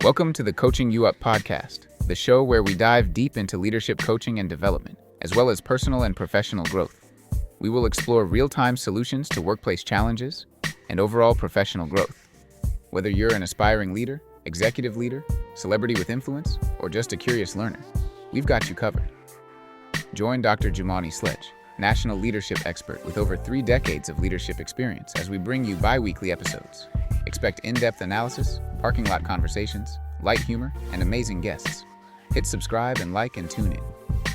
Welcome to the Coaching You Up podcast, the show where we dive deep into leadership coaching and development, as well as personal and professional growth. We will explore real-time solutions to workplace challenges and overall professional growth. Whether you're an aspiring leader, executive leader, celebrity with influence, or just a curious learner, we've got you covered. Join Dr. Jumanne Sledge, national leadership expert with over 3 decades of leadership experience, as we bring you bi-weekly episodes. Expect in-depth analysis, parking lot conversations, light humor, and amazing guests. Hit subscribe and like and tune in.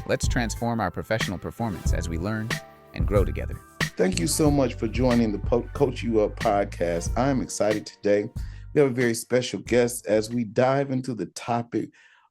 Let's transform our professional performance as we learn and grow together. Thank you so much for joining the Coach You Up podcast. I'm excited today. We have a very special guest as we dive into the topic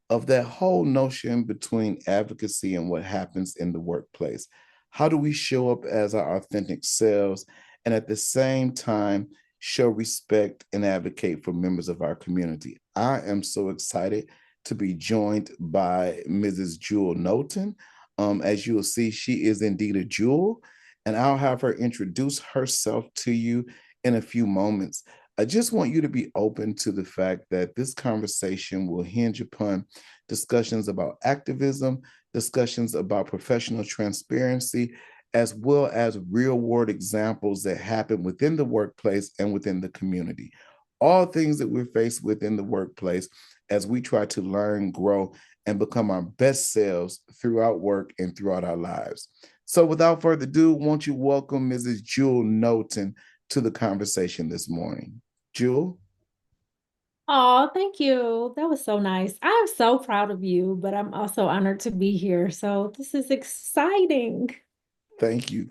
of that whole notion between advocacy and what happens in the workplace. How do we show up as our authentic selves and at the same time show respect and advocate for members of our community? I am so excited to be joined by Mrs. Jewel Knowlton. As you will see, she is indeed a jewel, and I'll have her introduce herself to you in a few moments. I just want you to be open to the fact that this conversation will hinge upon discussions about activism, discussions about professional transparency, as well as real-world examples that happen within the workplace and within the community. All things that we're faced with in the workplace as we try to learn, grow, and become our best selves throughout work and throughout our lives. So without further ado, won't you welcome Mrs. Jewel Knowlton to the conversation this morning. Jewel? Oh, thank you. That was so nice. I'm so proud of you, but I'm also honored to be here. So this is exciting. Thank you.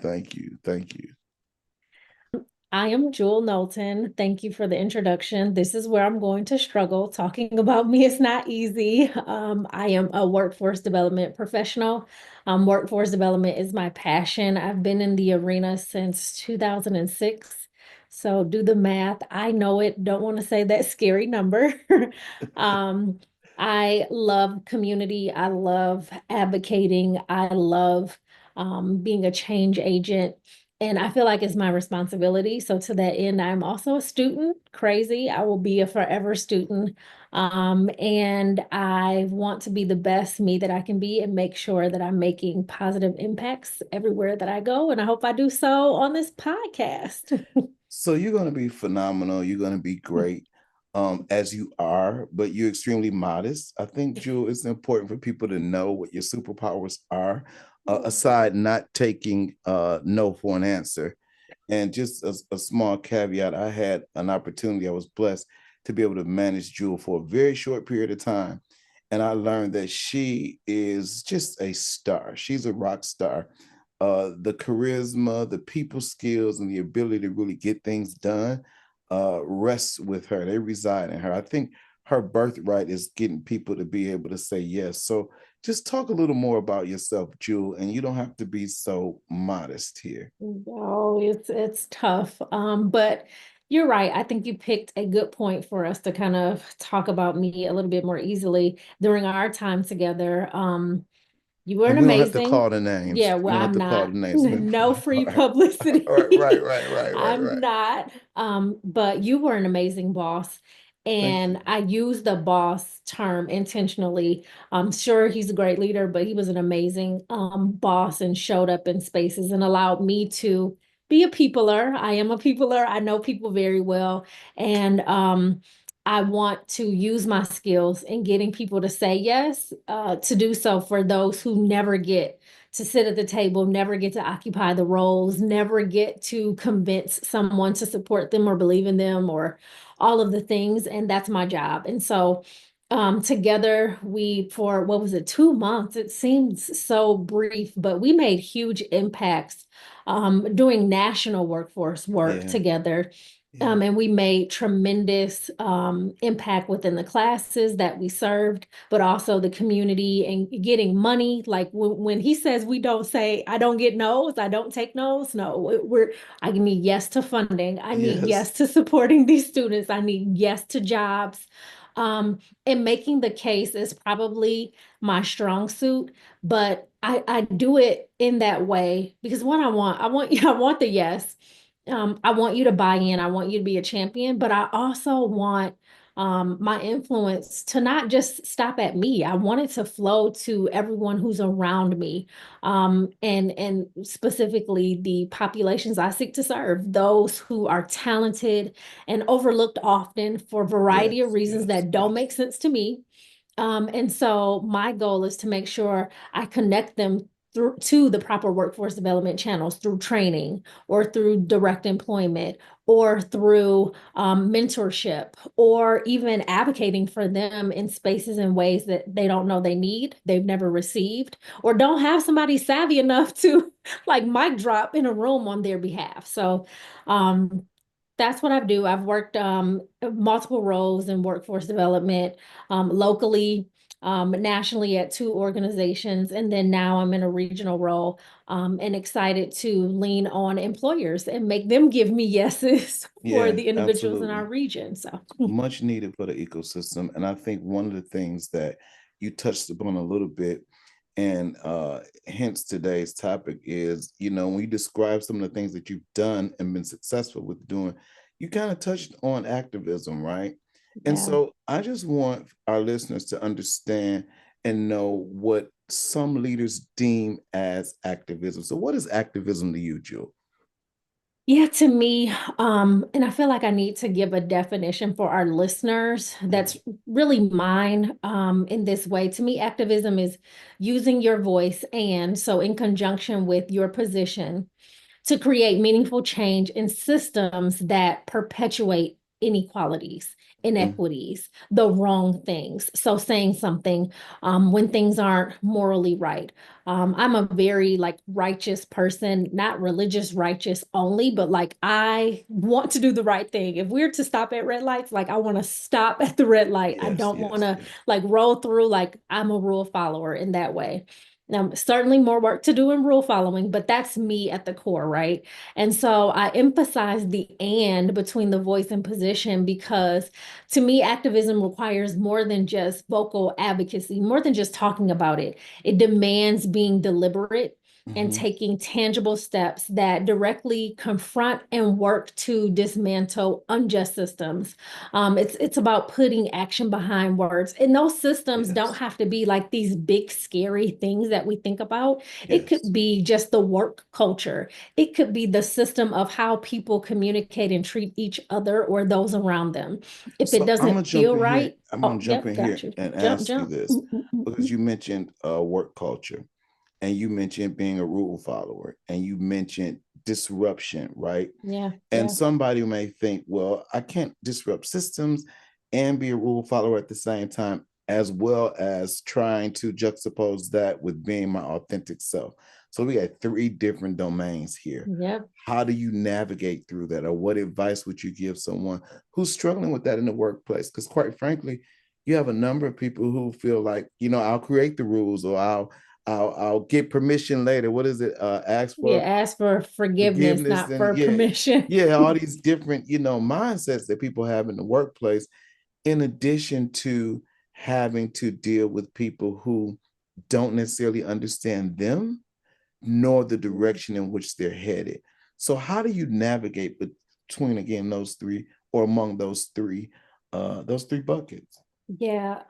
I am Jewel Knowlton. Thank you for the introduction. This is where I'm going to struggle. Talking about me is not easy. I am a workforce development professional. Workforce development is my passion. I've been in the arena since 2006. So do the math. I know it. Don't want to say that scary number. I love community. I love advocating. I love being a change agent. And I feel like it's my responsibility. So to that end, I'm also a student, crazy. I will be a forever student. And I want to be the best me that I can be and make sure that I'm making positive impacts everywhere that I go. And I hope I do so on this podcast. So you're going to be phenomenal. You're going to be great as you are, but you're extremely modest. I think, Jewel, it's important for people to know what your superpowers are, aside not taking no for an answer. And just a small caveat, I had an opportunity, I was blessed to be able to manage Jewel for a very short period of time. And I learned that she is just a star. She's a rock star. The charisma, the people skills, and the ability to really get things done rests with her. They reside in her. I think her birthright is getting people to be able to say yes. So just talk a little more about yourself, Jewel, and you don't have to be so modest here. Oh, it's tough. But you're right. I think you picked a good point for us to kind of talk about me a little bit more easily during our time together. You were And an we don't have to amazing. call the names. Yeah, We well, don't have I'm to call not. the names. No free All right. publicity. I'm Right. not. But you were an amazing boss. Thank you. And I use the boss term intentionally. I'm sure he's a great leader, but he was an amazing boss and showed up in spaces and allowed me to be a peopler. I am a peopler. I know people very well. And I want to use my skills in getting people to say yes, to do so for those who never get to sit at the table, never get to occupy the roles, never get to convince someone to support them or believe in them or all of the things. And that's my job. And so together we, for what was it, 2 months, it seems so brief, but we made huge impacts doing national workforce work together. And we made tremendous impact within the classes that we served, but also the community and getting money. Like when he says we don't say, I don't get no's, I don't take no's. No, I need yes to funding. I need yes to supporting these students. I need yes to jobs. And making the case is probably my strong suit, but I do it in that way because what I want, I want the yes. I want you to buy in. I want you to be a champion, but I also want my influence to not just stop at me. I want it to flow to everyone who's around me, and specifically the populations I seek to serve, those who are talented and overlooked often for a variety of Yes, reasons yes, that don't yes. make sense to me. And so my goal is to make sure I connect them through to the proper workforce development channels through training or through direct employment or through mentorship or even advocating for them in spaces and ways that they don't know they need, they've never received, or don't have somebody savvy enough to like mic drop in a room on their behalf. So that's what I do. I've worked multiple roles in workforce development, locally, nationally at two organizations, and then now I'm in a regional role, and excited to lean on employers and make them give me yeses for Yeah, the individuals in our absolutely. region. So, Much needed for the ecosystem. And I think one of the things that you touched upon a little bit, and hence today's topic is, when you describe some of the things that you've done and been successful with doing, you kind of touched on activism, right? And yeah. so I just want our listeners to understand and know what some leaders deem as activism. So what is activism to you, Jill? Yeah, to me, and I feel like I need to give a definition for our listeners Mhm. that's really mine, in this way. To me, activism is using your voice and so in conjunction with your position to create meaningful change in systems that perpetuate inequalities, Mm. inequities, the wrong things. So saying something when things aren't morally right. I'm a very like righteous person, not religious righteous only, but like I want to do the right thing. If we're to stop at red lights, like I want to stop at the red light. I Yes, don't want yes, to yes. like roll through like I'm a rule follower in that way. Now, certainly more work to do in rule following, but that's me at the core, right? And so I emphasize the and between the voice and position because to me, activism requires more than just vocal advocacy, more than just talking about it. It demands being deliberate and Mhm. taking tangible steps that directly confront and work to dismantle unjust systems. It's about putting action behind words. And those systems don't Yes, have to be like these big, scary things that we think about. It yes. could be just the work culture. It could be the system of how people communicate and treat each other or those around them. If it So I'm gonna doesn't jump feel in here. right, I'm gonna oh, jump yep, in got here you. and Jump, ask you jump. this because you mentioned work culture, and you mentioned being a rule follower, and you mentioned disruption, right? Yeah, And yeah, somebody may think, well, I can't disrupt systems and be a rule follower at the same time, as well as trying to juxtapose that with being my authentic self. So we got three different domains here. yep, How do you navigate through that? Or what advice would you give someone who's struggling with that in the workplace? Because quite frankly, you have a number of people who feel like, I'll create the rules, or I'll get permission later. What is it? Ask yeah. for Ask for forgiveness, forgiveness, not and for yeah, permission. yeah, all these different mindsets that people have in the workplace, in addition to having to deal with people who don't necessarily understand them nor the direction in which they're headed. So how do you navigate between, again, those three, or among those three buckets? Yeah,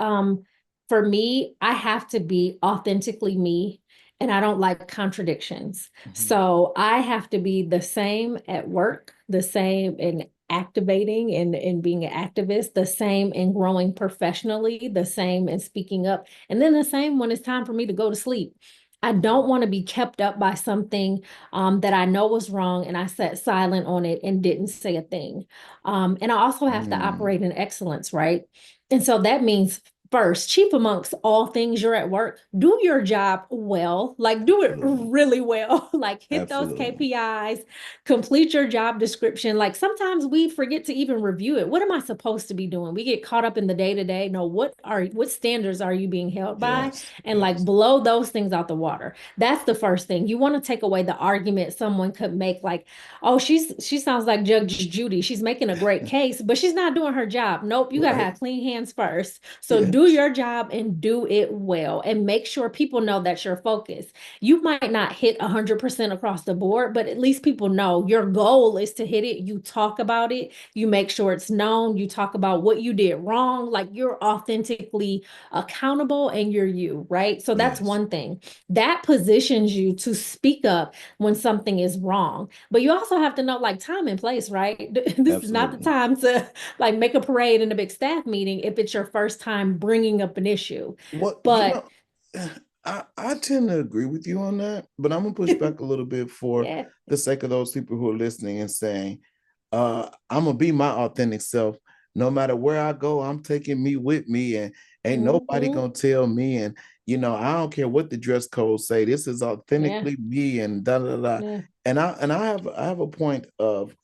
for me, I have to be authentically me, and I don't like contradictions. Mhm. So I have to be the same at work, the same in activating and being an activist, the same in growing professionally, the same in speaking up, and then the same when it's time for me to go to sleep. I don't want to be kept up by something that I know was wrong and I sat silent on it and didn't say a thing. And I also have to Mm. operate in excellence, right? And so that means first, chief amongst all things you're at work, do your job well, like do it Absolutely. really well, like hit those Absolutely. KPIs, complete your job description. Like sometimes we forget to even review it. What am I supposed to be doing? We get caught up in the day to day. No, what standards are you being held by? Yes. And like Yes. blow those things out the water. That's the first thing. You want to take away the argument someone could make like, oh, she sounds like Judge Judy. She's making a great case, but she's not doing her job. Nope, you gotta Right. have clean hands first. So Yeah. do do your job and do it well, and make sure people know that you're focused. You might not hit 100% across the board, but at least people know your goal is to hit it. You talk about it, you make sure it's known, you talk about what you did wrong, like you're authentically accountable and you're you, right? So that's Yes, one thing. That positions you to speak up when something is wrong. But you also have to know like time and place, right? This is not the absolutely. time to like make a parade in a big staff meeting if it's your first time bringing up an issue. What But I tend to agree with you on that, but I'm gonna push back a little bit for yeah, the sake of those people who are listening and saying, I'm gonna be my authentic self. No matter where I go, I'm taking me with me, and ain't nobody mhm, gonna tell me. And I don't care what the dress code say. This is yeah, authentically me, and da da da. yeah, And I have a point of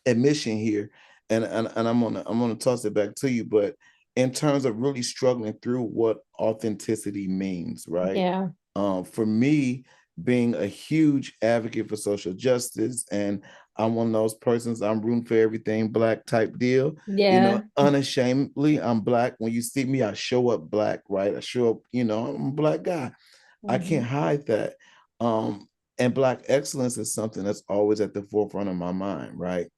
admission here, and I'm gonna toss it back to you. But in terms of really struggling through what authenticity means, right? yeah, For me, being a huge advocate for social justice, and I'm one of those persons. I'm rooting for everything black type deal. yeah, Unashamedly, I'm black. When you see me, I show up black, right? I show up. I'm a black guy. I can't mhm, hide that. And black excellence is something that's always at the forefront of my mind, right?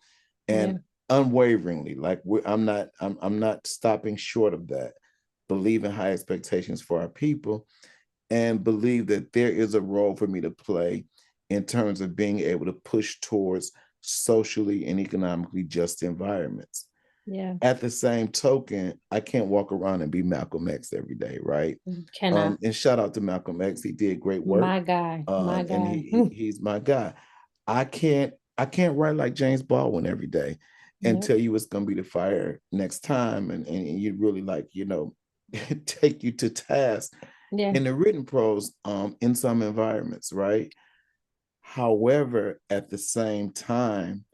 yeah, And unwaveringly, like I'm not stopping short of that. Believe in high expectations for our people, and believe that there is a role for me to play in terms of being able to push towards socially and economically just environments. yeah. At the same token, I can't walk around and be Malcolm X every day, right? Cannot. And shout out to Malcolm X. He did great work. My guy, my And guy. he's my guy. I can't write like James Baldwin every day and Yep. tell you it's gonna be the fire next time, and you really like, take you to task Yeah, in the written prose in some environments, right? However, at the same time,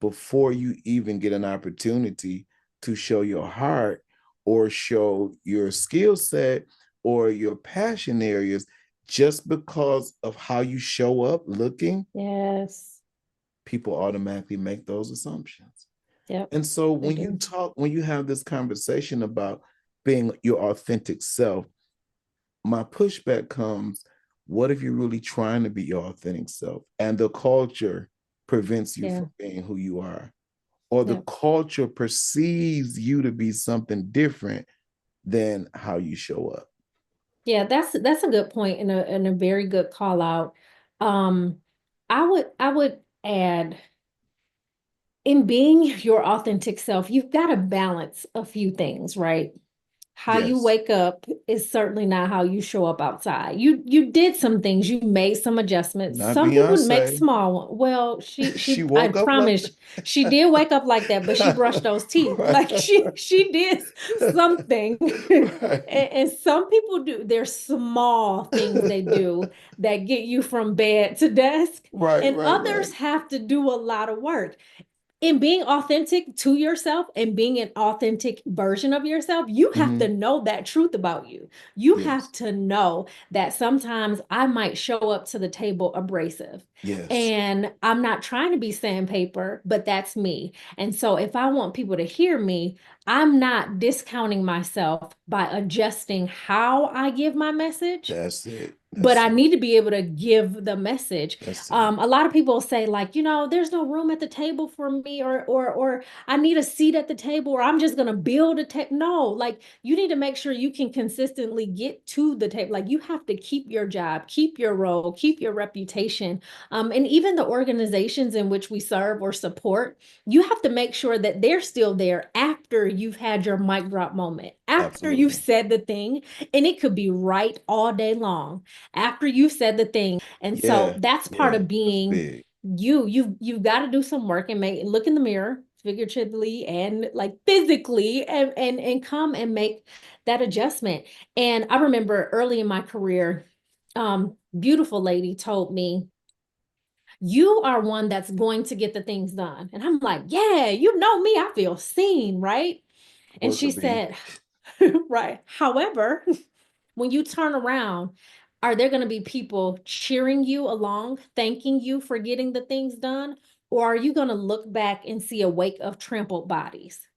before you even get an opportunity to show your heart or show your skill set or your passion areas, just because of how you show up looking, yes, people automatically make those assumptions. yep, And so they when do. you have this conversation about being your authentic self, my pushback comes, what if you're really trying to be your authentic self and the culture prevents you Yeah, from being who you are, or the yep. culture perceives you to be something different than how you show up? Yeah, that's a good point and a very good call out. Um, I would add in being your authentic self, you've got to balance a few things, right? How you Yes. wake up is certainly not how you show up outside. You did some things, you made some adjustments. Not Some people make Beyonce. small ones. Well, She I woke up like promise she did wake up like that, but she brushed that. those teeth. Like Right. she did something. Right. And some people do, there's small things they do that get you from bed to desk, Right, and right, right. others have to do a lot of work in being authentic to yourself and being an authentic version of yourself. You have to Mhm. know that truth about you. You have Yes. to know that sometimes I might show up to the table abrasive. Yes. And I'm not trying to be sandpaper, but that's me. And so if I want people to hear me, I'm not discounting myself by adjusting how I give my message, That's it. but That's I it. need to be able to give the message. That's it. A lot of people say like, there's no room at the table for me, or I need a seat at the table, or I'm just gonna build a table. No, like you need to make sure you can consistently get to the table. Like you have to keep your job, keep your role, keep your reputation. And even the organizations in which we serve or support, you have to make sure that they're still there after you've had your mic drop moment, after you've Absolutely. said the thing, and it could be right all day long after you said the thing. And so Yeah. that's part Yeah. of That's being big. you. You've got to do some work and look in the mirror figuratively and like physically, and come and make that adjustment. And I remember early in my career, beautiful lady told me, you are one that's going to get the things done. And I'm like, yeah, you know me, I feel seen, right? And Worker she bee. said, right. However, when you turn around, are there going to be people cheering you along, thanking you for getting the things done? Or are you going to look back and see a wake of trampled bodies?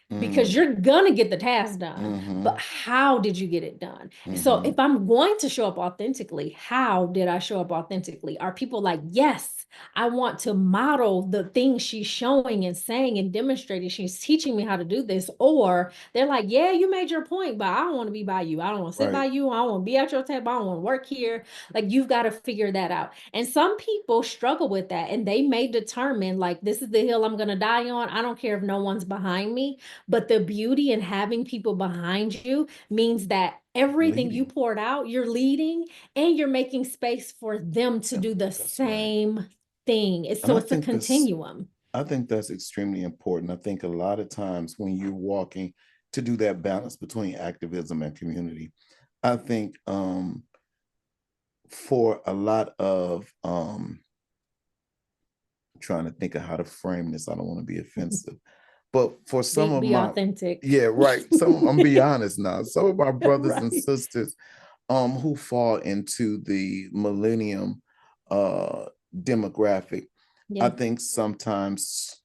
because Mm, you're gonna get the task done, mm-hmm, but how did you get it done? So mm-hmm. if I'm going to show up authentically, how did I show up authentically? Are people like, yes, I want to model the things she's showing and saying and demonstrating. She's teaching me how to do this. Or they're like, yeah, you made your point, but I don't want to be by you. I don't want to sit by Right. you. I don't want to be at your table. I don't want to work here. Like, you've got to figure that out. And some people struggle with that, and they may determine, like, this is the hill I'm going to die on. I don't care if no one's behind me. But the beauty in having people behind you means that everything you Leading. poured out, you're leading, and you're making space for them to do the That's right. same thing. It's And so it's a continuum. I think that's extremely important. I think a lot of times when you're walking to do that balance between activism and community, I think for a lot of trying to think of how to frame this, I don't want to be offensive, but for some of Be my, authentic. yeah, right. I'm be honest now. Some of my brothers and Right. sisters who fall into the millennium uh demographic, I Yeah, think sometimes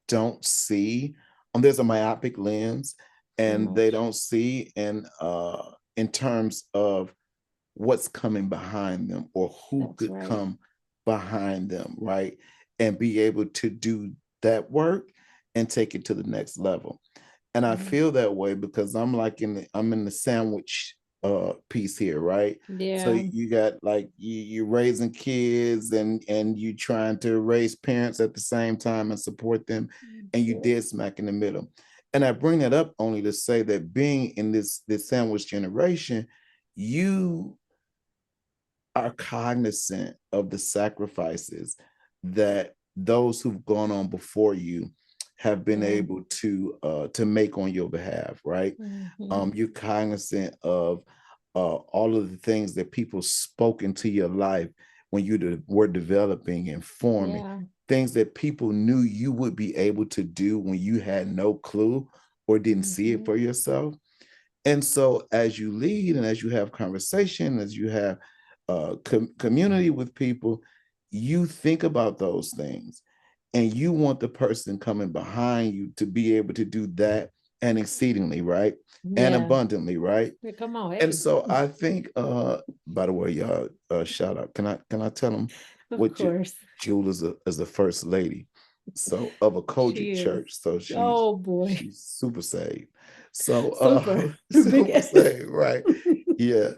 don't see, there's a myopic lens, so and they much. don't see in terms of what's coming behind them or who That's could right. come behind them, right? And be able to do that work and take it to the next level. And I Mhm. feel that way because I'm in the sandwich piece here, right? So Yeah. you got like you're raising kids and you trying to raise parents at the same time and support them, and you Yeah. dead smack in the middle. And I bring that up only to say that being in this sandwich generation, you are cognizant of the sacrifices that those who've gone on before you have been Yeah. able to make on your behalf, right? Mhm. You're cognizant of all of the things that people spoke into your life when were developing and forming, Yeah. things that people knew you would be able to do when you had no clue or didn't see it Mhm. for yourself. And so, as you lead and as you have conversation, as you have community with people, you think about those things and you want the person coming behind you to be able to do that and exceedingly, right? And Yeah. abundantly, right? Yeah, come on, And hey. so I think, by the way, y'all, shout out. Can I tell them Of what course. Jewel is the first lady, so of a Kojic She is. church. So Oh boy. she's super saved. So Super. Big super S. saved, right? Yeah.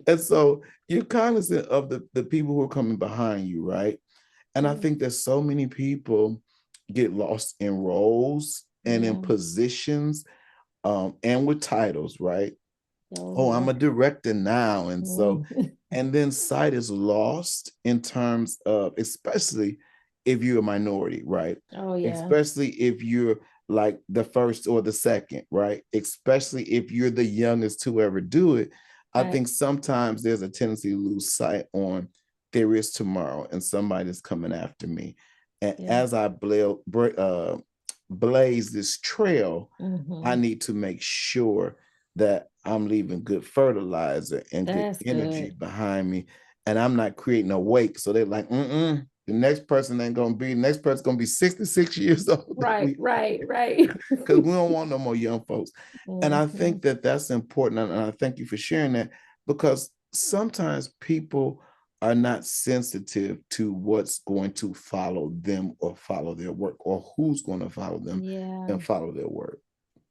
And so you're cognizant of the people who are coming behind you, right? And I Yeah. think that so many people get lost in roles and in Yeah. positions, and with titles, right? Oh Oh, I'm yeah. a director now. And so, Mm. and then sight is lost in terms of, especially if you're a minority, right? Oh yeah. Especially if you're like the first or the second, right? Especially if you're the youngest to ever do it. I think Facts. sometimes there's a tendency to lose sight on there is tomorrow and somebody's coming after me. And Yeah. as I blaze this trail, I Hmm. need to make sure that I'm leaving good fertilizer and good That's energy good. behind me, and I'm not creating a wake. So they're like, mm-mm, the next person's gonna be 66 years old that Right, we right, right. because we don't want no more young folks. And I Hmm. think that that's important, and I thank you for sharing that because sometimes people are not sensitive to what's going to follow them or follow their work or who's going to follow them Yeah. and follow their work.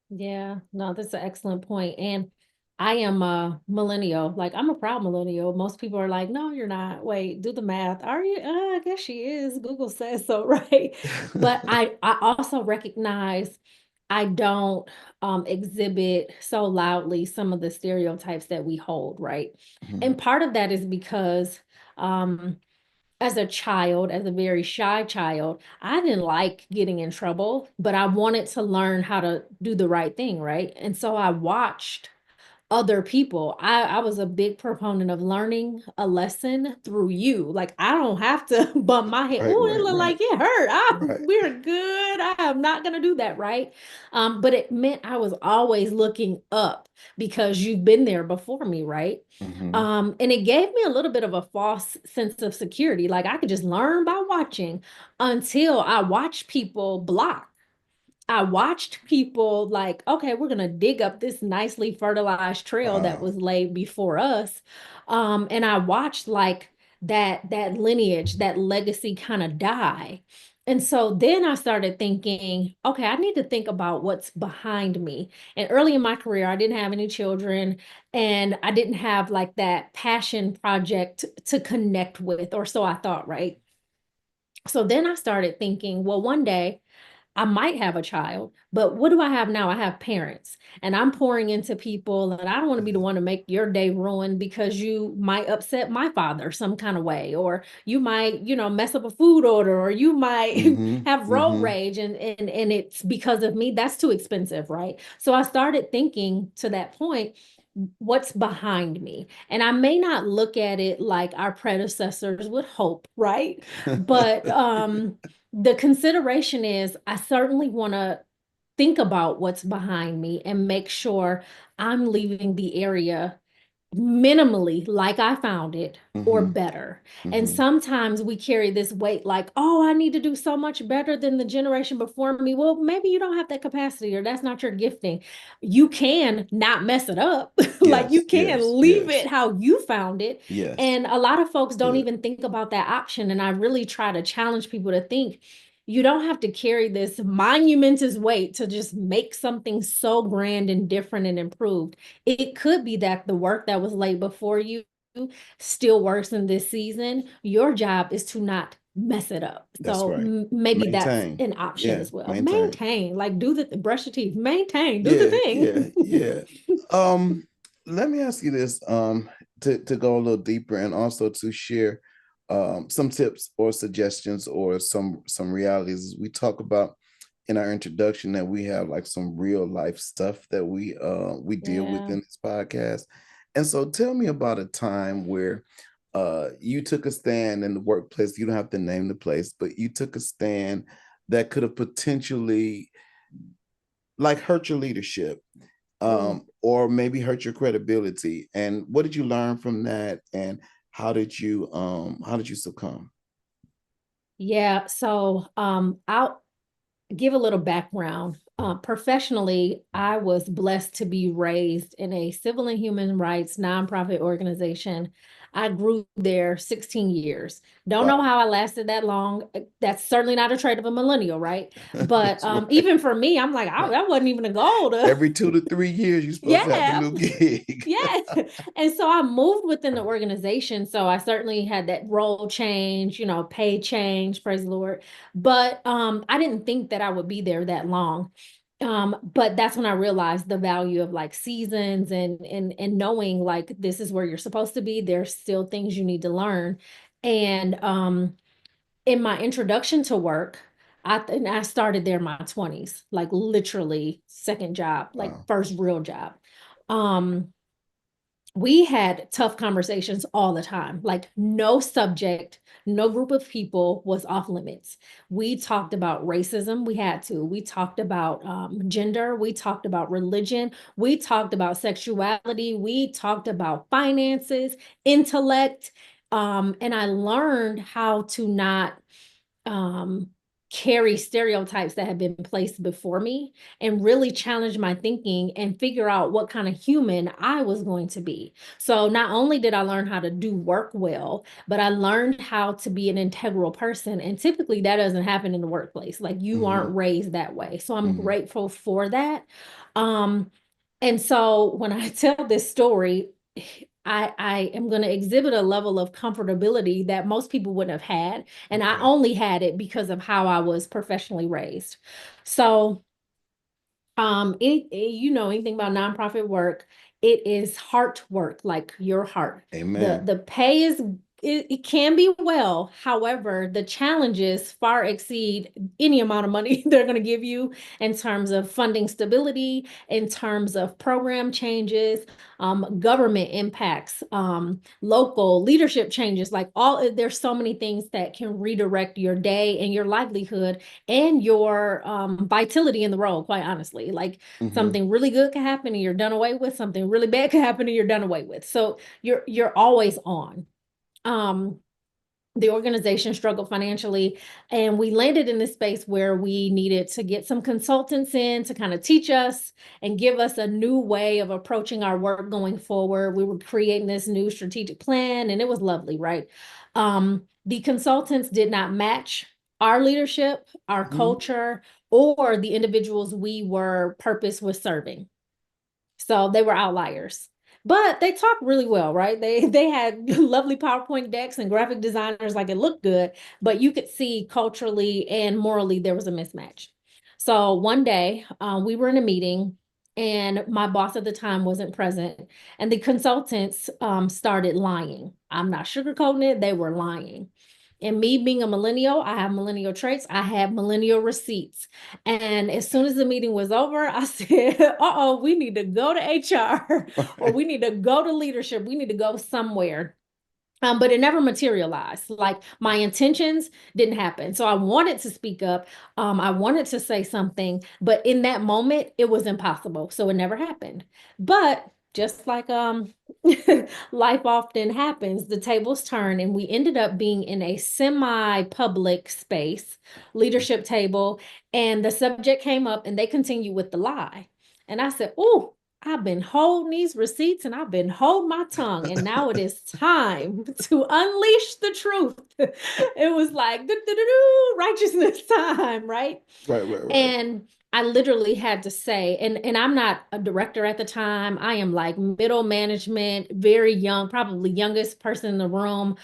Yeah, no, that's an excellent point. And I am a millennial. Like, I'm a proud millennial. Most people are like, no, you're not. Wait, do the math. Are you? I guess she is. Google says so, right? But I also recognize I don't exhibit so loudly some of the stereotypes that we hold, right? Mhm. And part of that is because um as a child, as a very shy child, I didn't like getting in trouble, but I wanted to learn how to do the right thing, right? And so I watched other people. I was a big proponent of learning a lesson through you. Like, I don't have to bump my head. Right, Oh, it right, look right, like it hurt. right. We're good. I am not gonna do that, right? But it meant I was always looking up because you've been there before me, right? Hmm. And it gave me a little bit of a false sense of security. Like, I could just learn by watching until I watched people block. I watched people like, okay, we're gonna dig up this nicely fertilized trail that Wow. was laid before us. And I watched like that lineage, that legacy kind of die. And so then I started thinking, okay, I need to think about what's behind me. And early in my career, I didn't have any children and I didn't have like that passion project to connect with, or so I thought, right? So then I started thinking, well, one day I might have a child, but what do I have now? I have parents and I'm pouring into people, and I don't want to be the one to make your day ruined because you might upset my father some kind of way, or you might, mess up a food order, or you might Mm-hmm. have road Mm-hmm. rage and it's because of me. That's too expensive, right? So I started thinking to that point, what's behind me? And I may not look at it like our predecessors would hope, right? But the consideration is I certainly want to think about what's behind me and make sure I'm leaving the area minimally like I found it or Mm-hmm. better. And Mm-hmm. sometimes we carry this weight like, oh, I need to do so much better than the generation before me. Well, maybe you don't have that capacity or that's not your gifting. You can not mess it up. Like you Yes, can yes, leave it yes, how you found it. yes. And a lot of folks don't Good. even think about that option. And I really try to challenge people to think you don't have to carry this monumentous weight to just make something so grand and different and improved. It could be that the work that was laid before you still works in this season. Your job is to not mess it up. That's So right. maybe that's Maintain. an option Yeah, as well. maintain. Maintain, like do the brush your teeth, maintain, do the Yeah, yeah, thing. yeah. Um, Let me ask you this, to go a little deeper and also to share some tips or suggestions or some realities. We talk about in our introduction that we have like some real life stuff that we deal with Yeah. in this podcast. And so tell me about a time where you took a stand in the workplace. You don't have to name the place, but you took a stand that could have potentially like hurt your leadership, Mm. or maybe hurt your credibility. And what did you learn from that? And how did you succumb? Yeah. So I'll give a little background. Professionally, I was blessed to be raised in a civil and human rights nonprofit organization. I grew there 16 years. Don't know Wow. how I lasted that long. That's certainly not a trait of a millennial, right? But That's right. even for me, I'm like, that wasn't even a goal to, Every 2 to 3 years, you're supposed to have a yeah, new gig. yeah. And so I moved within the organization. So I certainly had that role change, pay change, praise the Lord. But I didn't think that I would be there that long. But that's when I realized the value of like seasons and knowing like this is where you're supposed to be. There's still things you need to learn. And in my introduction to work, and I started there in my 20s, like literally second job, like Wow. first real job. Um, we had tough conversations all the time. Like no subject, no group of people was off limits. We talked about racism. We had to. We talked about gender. We talked about religion. We talked about sexuality. We talked about finances, intellect. And I learned how to not um, carry stereotypes that have been placed before me and really challenge my thinking and figure out what kind of human I was going to be. So not only did I learn how to do work well, but I learned how to be an integral person. And typically that doesn't happen in the workplace. Like you Mm-hmm. aren't raised that way. So I'm Mm-hmm. grateful for that. Um, and so when I tell this story, I am going to exhibit a level of comfortability that most people wouldn't have had. And I Okay. only had it because of how I was professionally raised. So, anything about nonprofit work, it is heart work, like your heart. The Amen. the pay is it can be well. However, the challenges far exceed any amount of money they're going to give you in terms of funding stability, in terms of program changes, government impacts, local leadership changes, like there's so many things that can redirect your day and your livelihood and your vitality in the role, quite honestly. Like Mm-hmm. something really good can happen and you're done away with, something really bad can happen and you're done away with. So you're always on. Um, The organization struggled financially, and we landed in this space where we needed to get some consultants in to kind of teach us and give us a new way of approaching our work going forward. We were creating this new strategic plan, and it was lovely, right? The consultants did not match our leadership, our culture, or the individuals we were purpose was serving. So they were outliers. But they talked really well, right? They had lovely PowerPoint decks and graphic designers, like it looked good, but you could see culturally and morally there was a mismatch. So one day we were in a meeting and my boss at the time wasn't present, and the consultants started lying. I'm not sugarcoating it, they were lying. And me being a millennial, I have millennial traits, I have millennial receipts. And as soon as the meeting was over, I said, uh-oh, we need to go to HR or we need to go to leadership. We need to go somewhere. But it never materialized. Like my intentions didn't happen. So I wanted to speak up. I wanted to say something, but in that moment, it was impossible. So it never happened. But just like life often happens, the tables turn, and we ended up being in a semi-public space, leadership table, and the subject came up and they continued with the lie. And I said, oh, I've been holding these receipts and I've been holding my tongue, and now it is time to unleash the truth. It was like righteousness time, right? Right. And I literally had to say, and I'm not a director at the time. I am like middle management, very young, probably youngest person in the room.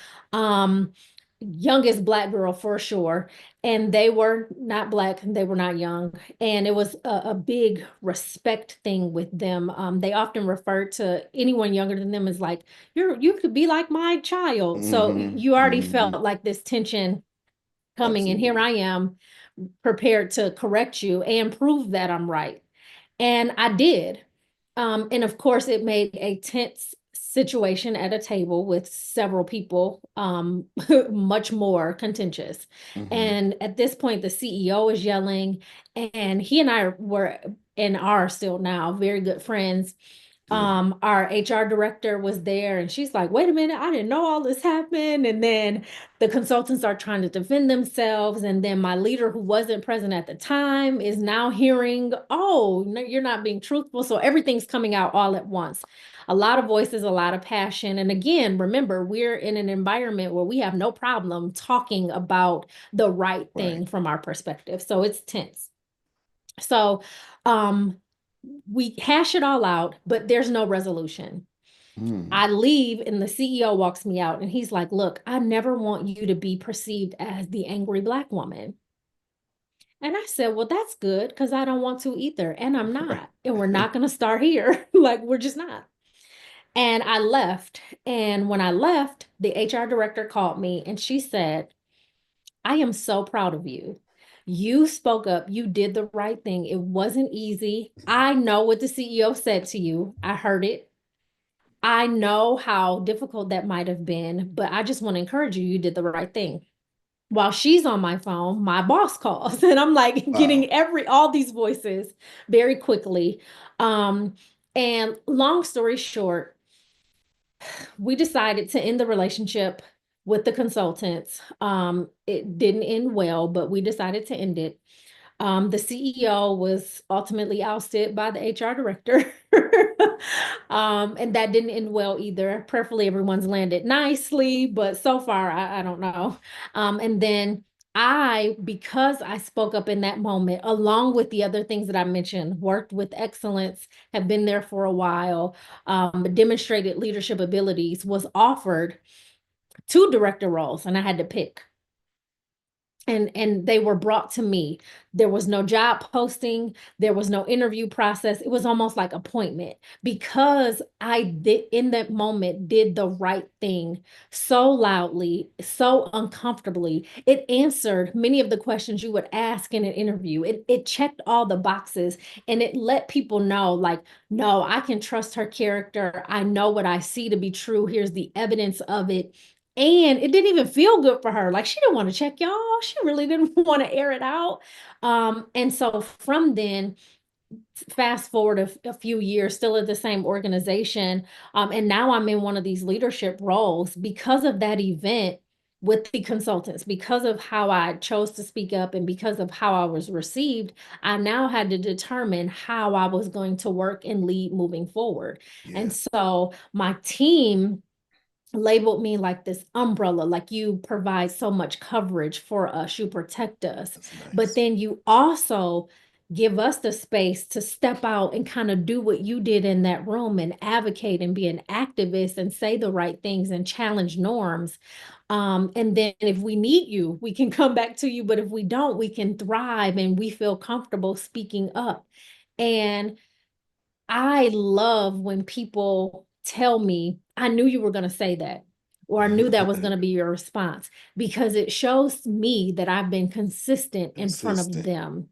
Youngest Black girl for sure. And they were not Black, they were not young. And it was a big respect thing with them. They often referred to anyone younger than them as like, you could be like my child. So you already felt like this tension coming, and here I am prepared to correct you and prove that I'm right. And I did. And of course, it made a tense situation at a table with several people, much more contentious. And at this point, the CEO is yelling, and he and I were and are still now very good friends. Our HR director was there, and she's like, wait a minute, I didn't know all this happened. And then the consultants are trying to defend themselves. And then my leader, who wasn't present at the time, is now hearing, oh, no, you're not being truthful. So everything's coming out all at once. A lot of voices, a lot of passion. And again, remember, we're in an environment where we have no problem talking about the right thing from our perspective. So it's tense. So, we hash it all out, but there's no resolution. I leave and the CEO walks me out and he's like, look, I never want you to be perceived as the angry Black woman. And I said, well, that's good because I don't want to either. And I'm not. And we're not going to start here. Like, we're just not. And I left. And when I left, the HR director called me and she said, I am so proud of you. You spoke up. You did the right thing. It wasn't easy. I know what the CEO said to you. I heard it. I know how difficult that might have been, but I just want to encourage you. You did the right thing. While she's on my phone, my boss calls and I'm like getting all these voices very quickly. And long story short, we decided to end the relationship with the consultants. It didn't end well, but we decided to end it. The CEO was ultimately ousted by the HR director. And that didn't end well either. Prayerfully, everyone's landed nicely, but so far, I don't know. And then because I spoke up in that moment, along with the other things that I mentioned, worked with excellence, have been there for a while, demonstrated leadership abilities, was offered 2 director roles, and I had to pick. And they were brought to me. There was no job posting. There was no interview process. It was almost like appointment because I did in that moment did the right thing so loudly, so uncomfortably. It answered many of the questions you would ask in an interview. It checked all the boxes and it let people know like, no, I can trust her character. I know what I see to be true. Here's the evidence of it. And it didn't even feel good for her. Like she didn't want to check y'all. She really didn't want to air it out. And so from then, fast forward a few years, still at the same organization. And now I'm in one of these leadership roles because of that event. with the consultants. Because of how I chose to speak up and because of how I was received, I now had to determine how I was going to work and lead moving forward. Yeah. And so my team labeled me like this umbrella, like you provide so much coverage for us, you protect us, That's nice. but then you also give us the space to step out and kind of do what you did in that room and advocate and be an activist and say the right things and challenge norms. And then if we need you, we can come back to you, but if we don't, we can thrive and we feel comfortable speaking up. And I love when people tell me, I knew you were going to say that, or I knew that was going to be your response, because it shows me that I've been consistent in front of them.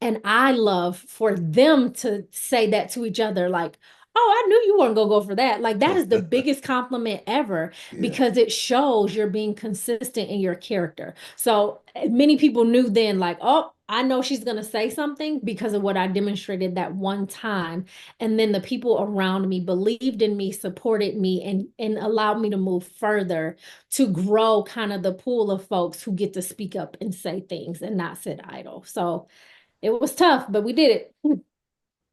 And I love for them to say that to each other, like, oh, I knew you weren't gonna go for that. Like, that is the biggest compliment ever, because it shows you're being consistent in your character. So many people knew then, like, oh, I know she's gonna say something because of what I demonstrated that one time. And then the people around me believed in me, supported me, and allowed me to move further to grow kind of the pool of folks who get to speak up and say things and not sit idle. So it was tough, but we did it.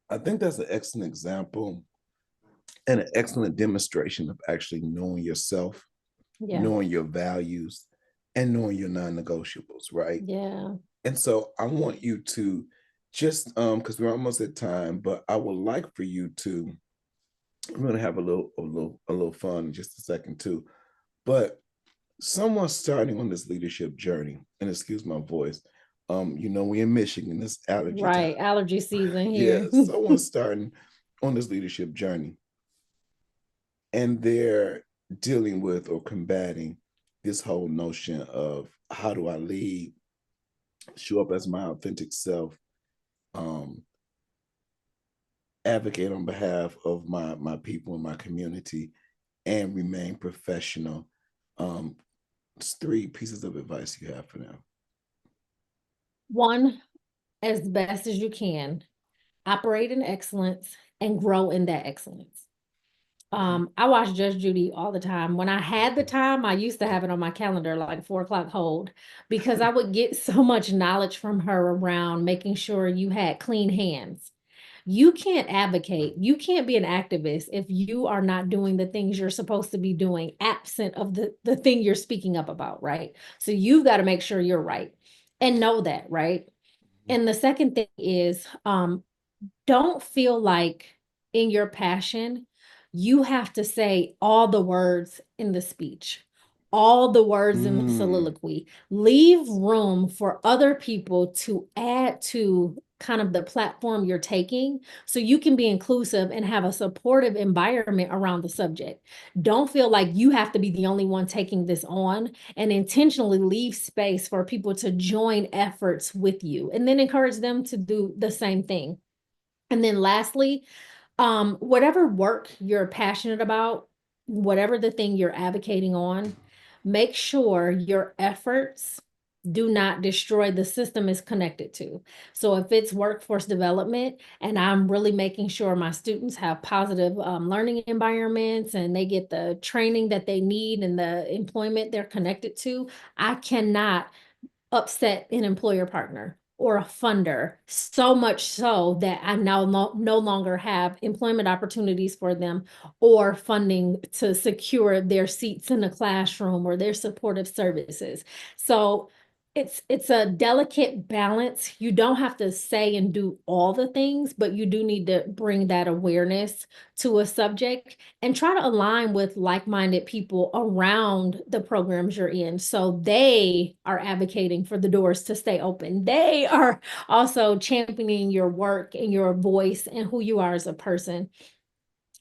I think that's an excellent example and an excellent demonstration of actually knowing yourself, knowing your values, and knowing your non-negotiables, right? Yeah. And so I want you to just because we're almost at time, but I would like for you to, I'm gonna have a little fun in just a second too. But someone starting on this leadership journey, and excuse my voice, we're in Michigan, this allergy Right, time. allergy season here. Yeah, someone starting on this leadership journey, and they're dealing with or combating this whole notion of how do I lead, show up as my authentic self, um, advocate on behalf of my people and my community, and remain professional. It's 3 pieces of advice you have for them. One, as best as you can, operate in excellence and grow in that excellence. I watch Judge Judy all the time. When I had the time, I used to have it on my calendar, like 4 o'clock hold, because I would get so much knowledge from her around making sure you had clean hands. You can't advocate, you can't be an activist if you are not doing the things you're supposed to be doing, absent of the thing you're speaking up about, right? So you've got to make sure you're right and know that, right? And the second thing is, don't feel like in your passion, you have to say all the words in the speech, all the words in the soliloquy. Leave room for other people to add to kind of the platform you're taking so you can be inclusive and have a supportive environment around the subject. Don't feel like you have to be the only one taking this on, and intentionally leave space for people to join efforts with you, and then encourage them to do the same thing. And then lastly, whatever work you're passionate about, whatever the thing you're advocating on, make sure your efforts do not destroy the system it's connected to. So if it's workforce development and I'm really making sure my students have positive learning environments and they get the training that they need and the employment they're connected to, I cannot upset an employer partner or a funder, so much so that I now no longer have employment opportunities for them or funding to secure their seats in the classroom or their supportive services. So it's a delicate balance. You don't have to say and do all the things, but you do need to bring that awareness to a subject and try to align with like-minded people around the programs you're in. So they are advocating for the doors to stay open. They are also championing your work and your voice and who you are as a person.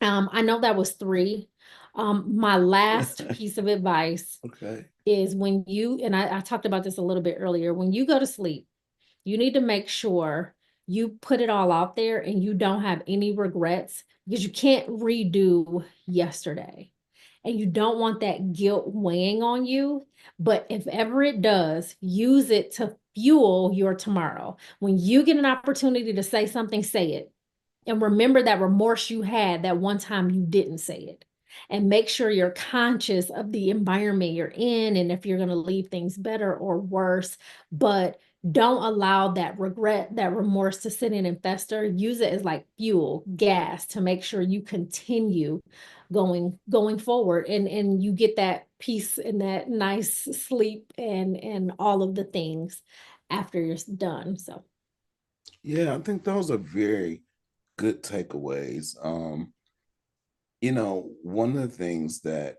I know that was 3. My last piece of advice is when you, and I talked about this a little bit earlier, when you go to sleep, you need to make sure you put it all out there and you don't have any regrets, because you can't redo yesterday. And you don't want that guilt weighing on you. But if ever it does, use it to fuel your tomorrow. When you get an opportunity to say something, say it. And remember that remorse you had that one time you didn't say it. and make sure you're conscious of the environment you're in and if you're going to leave things better or worse. But don't allow that regret, that remorse to sit in and fester. Use it as like fuel, gas to make sure you continue going forward and you get that peace and that nice sleep and all of the things after you're done. So Yeah, I think those are very good takeaways. One of the things that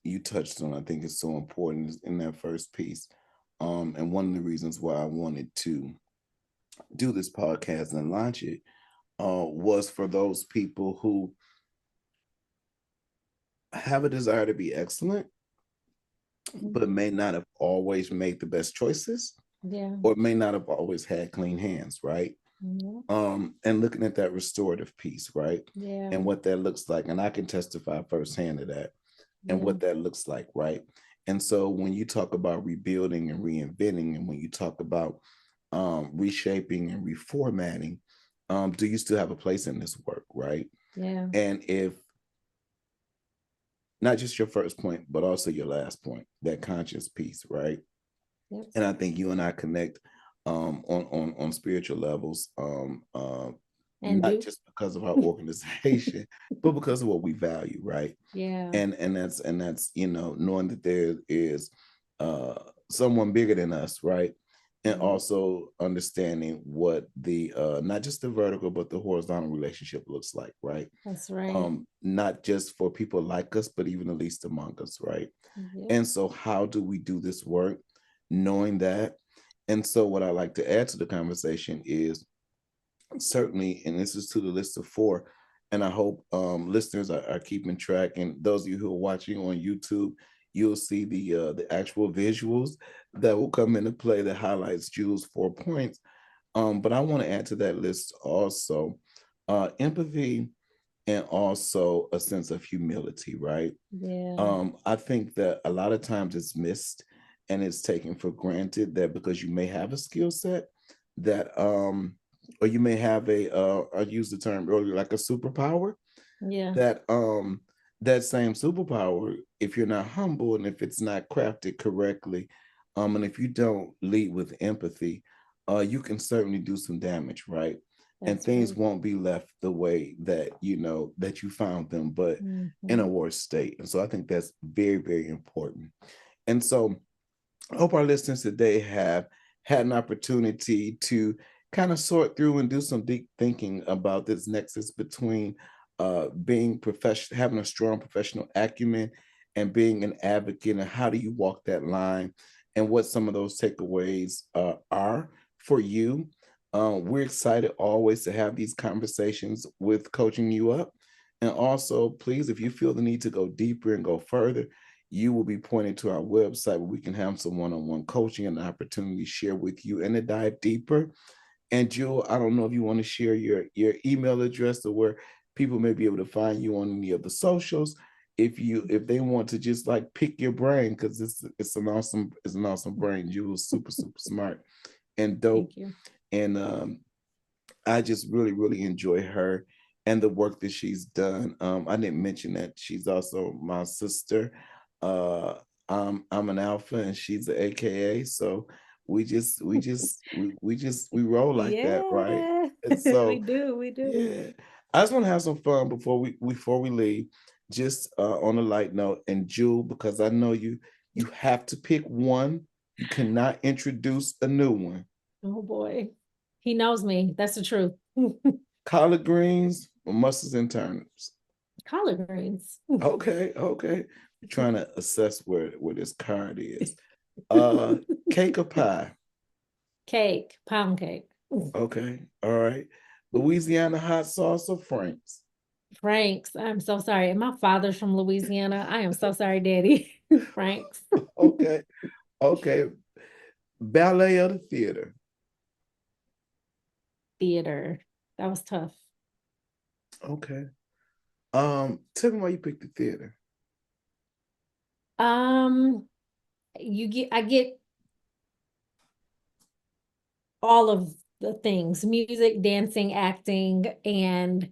you touched on, I think is so important in that first piece. And one of the reasons why I wanted to do this podcast and launch it was for those people who have a desire to be excellent, but may not have always made the best choices, yeah. or may not have always had clean hands, right? Yeah. And looking at that restorative piece, right? Yeah. And what that looks like. And I can testify firsthand to that and what that looks like, right? And so when you talk about rebuilding and reinventing, and when you talk about reshaping and reformatting, do you still have a place in this work, right? Yeah. And if not just your first point, but also your last point, that conscious piece, right? Yep. And I think you and I connect on spiritual levels, And not do. just because of our organization, but because of what we value, right? Yeah. And that's knowing that there is someone bigger than us, right? And also understanding what the not just the vertical but the horizontal relationship looks like, right? That's right. Not just for people like us, but even the least among us, right? Yep. And so how do we do this work knowing that? And so what I like to add to the conversation is certainly, and this is to the list of four, and I hope listeners are keeping track, and those of you who are watching on YouTube, you'll see the actual visuals that will come into play that highlights Jules' 4 points. But I want to add to that list also empathy and also a sense of humility, right? Yeah. I think that a lot of times it's missed and it's taken for granted that because you may have a skill set that or you may have I used the term earlier, like a superpower, Yeah. that same superpower, if you're not humble and if it's not crafted correctly, and if you don't lead with empathy, you can certainly do some damage, right? And That's things right. won't be left the way that that you found them, but in a worse state. And so I think that's very, very important. And so I hope our listeners today have had an opportunity to kind of sort through and do some deep thinking about this nexus between being professional, having a strong professional acumen, and being an advocate, and how do you walk that line, and what some of those takeaways are for you. We're excited always to have these conversations with Coaching You Up. And also, please, if you feel the need to go deeper and go further, you will be pointed to our website where we can have some one-on-one coaching and an opportunity to share with you and to dive deeper. And Jewel, I don't know if you want to share your email address or where people may be able to find you on any of the socials. If they want to just like pick your brain, because it's an awesome brain. Jewel's super, super smart and dope. Thank you. And I just really, really enjoy her and the work that she's done. I didn't mention that she's also my sister. Uh, I'm an alpha and she's an AKA. So we roll like that, right? Yeah. And We so do. We do. yeah, I just want to have some fun before we leave. Just on a light note, and Jewel, because I know you have to pick one. You cannot introduce a new one. Oh boy. He knows me. That's the truth. Collard greens or mustards and turnips? Collard greens. Okay, okay. We're trying to assess where this card is. Cake or pie? Cake, pound cake. Okay, all right. Louisiana hot sauce or Frank's? Frank's. I'm so sorry. And my father's from Louisiana. I am so sorry, Daddy. Frank's. Okay, okay. Ballet or the theater? Theater. That was tough. Okay. Tell me why you picked the theater. I get all of the things, music, dancing, acting, and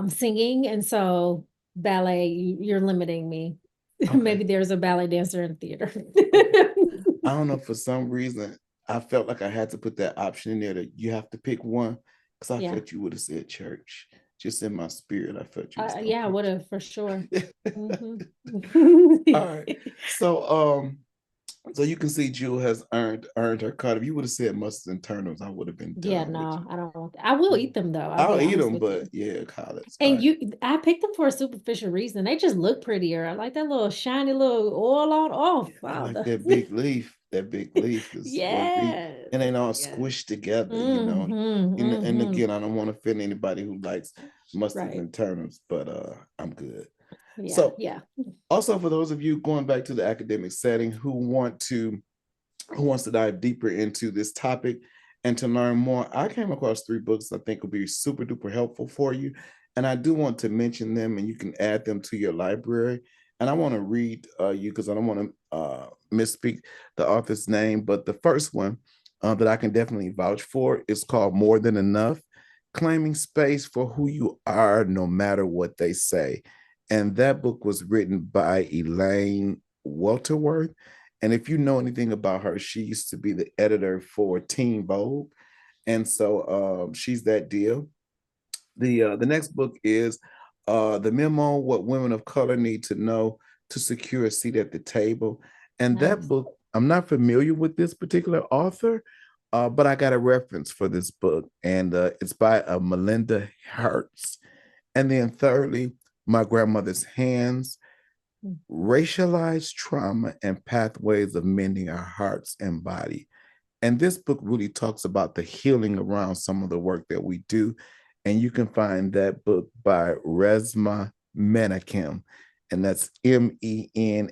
singing. And so ballet, you're limiting me. Okay. Maybe there's a ballet dancer in theater. I don't know, for some reason, I felt like I had to put that option in there that you have to pick one, because I Yeah. felt you would have said church. Just in my spirit, I felt you was gonna Yeah, I pick would have for sure. All right. So you can see Jewel has earned her cut. If you would have said mustard and turnips, I would have been Yeah, done with no, you. I don't want that. I will eat them though. I'll I'll be eat honest them, with but you. yeah, collards. All And right. I picked them for a superficial reason. They just look prettier. I like that little shiny little oil on off. I Wow. like that big leaf. That big leaf is what be, Yes. and ain't all Yes. squished together, Mm-hmm, And mm-hmm. again, I don't want to offend anybody who likes mustard Right. and turnips, but I'm good. Yeah, So yeah. also for those of you going back to the academic setting who wants to dive deeper into this topic and to learn more, I came across 3 books I think will be super duper helpful for you. And I do want to mention them, and you can add them to your library. And I want to read you, because I don't want to misspeak the author's name. But the first one that I can definitely vouch for is called More Than Enough: Claiming Space for Who You Are, No Matter What They Say. And that book was written by Elaine Welterworth. And if you know anything about her, she used to be the editor for Teen Vogue. And so she's that deal. The next book is The Memo: What Women of Color Need to Know to Secure a Seat at the Table. And that Nice. book, I'm not familiar with this particular author, but I got a reference for this book, and it's by Melinda Hertz. And then thirdly, My Grandmother's Hands: Racialized Trauma and Pathways of Mending Our Hearts and Body. And this book really talks about the healing around some of the work that we do. And you can find that book by Resma Menakem, and that's Menakem.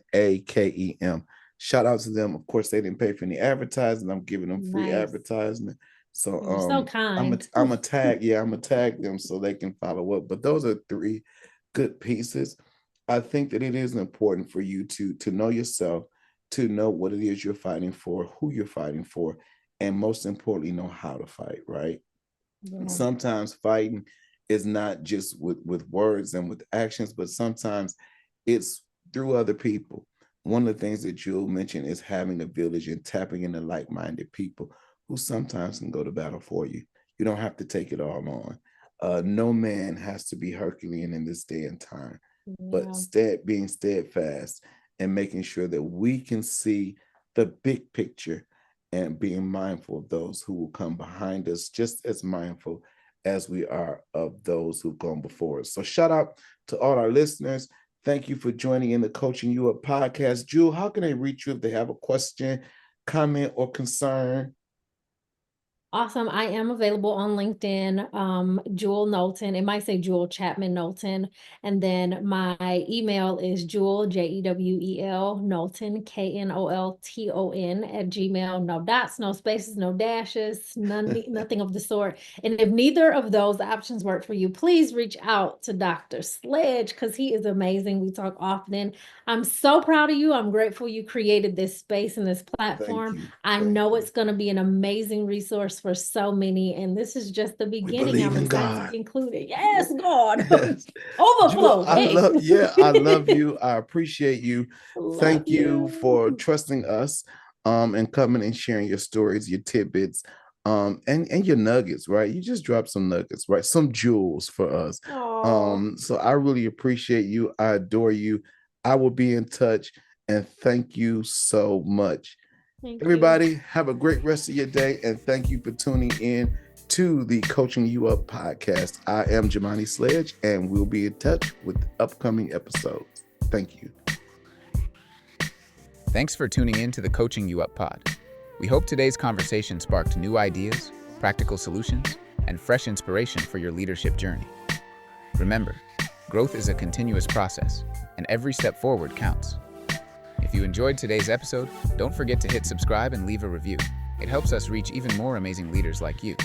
Shout out to them. Of course, they didn't pay for any advertising. I'm giving them free Nice. advertisement. So You're so kind. I'm a tag them so they can follow up. But those are 3 good pieces. I think that it is important for you to know yourself, to know what it is you're fighting for, who you're fighting for, and most importantly, know how to fight, right? Yeah. Sometimes fighting is not just with words and with actions, but sometimes it's through other people. One of the things that you'll mention is having a village and tapping into like-minded people who sometimes can go to battle for you. You don't have to take it all on. No man has to be Herculean in this day and time, but being steadfast and making sure that we can see the big picture and being mindful of those who will come behind us, just as mindful as we are of those who've gone before us. So shout out to all our listeners. Thank you for joining in the Coaching You Up podcast. Jewel, how can they reach you if they have a question, comment, or concern? Awesome. I am available on LinkedIn, Jewel Knowlton. It might say Jewel Chapman Knowlton. And then my email is Jewel, Jewel, Knowlton, Knolton, @gmail. No dots, no spaces, no dashes, nothing of the sort. And if neither of those options work for you, please reach out to Dr. Sledge, because he is amazing. We talk often. I'm so proud of you. I'm grateful you created this space and this platform. Thank you. I know it's going to be an amazing resource for so many, and this is just the beginning. I'm excited to be included. Yes, God. Yes. Overflow. Jewel, I love you. I appreciate you. Thank you you for trusting us and coming and sharing your stories, your tidbits, and your nuggets, right? You just dropped some nuggets, right? Some jewels for us. So I really appreciate you. I adore you. I will be in touch, and thank you so much. Everybody, have a great rest of your day, and thank you for tuning in to the Coaching You Up podcast. I am Jumanne Sledge, and we'll be in touch with upcoming episodes. Thank you. Thanks for tuning in to the Coaching You Up pod. We hope today's conversation sparked new ideas, practical solutions, and fresh inspiration for your leadership journey. Remember, growth is a continuous process, and every step forward counts. If you enjoyed today's episode, don't forget to hit subscribe and leave a review. It helps us reach even more amazing leaders like you.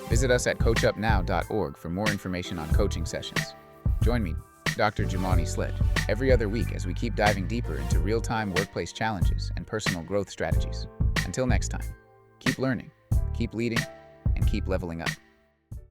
Visit us at coachupnow.org for more information on coaching sessions. Join me, Dr. Jumanne Sledge, every other week as we keep diving deeper into real-time workplace challenges and personal growth strategies. Until next time, keep learning, keep leading, and keep leveling up.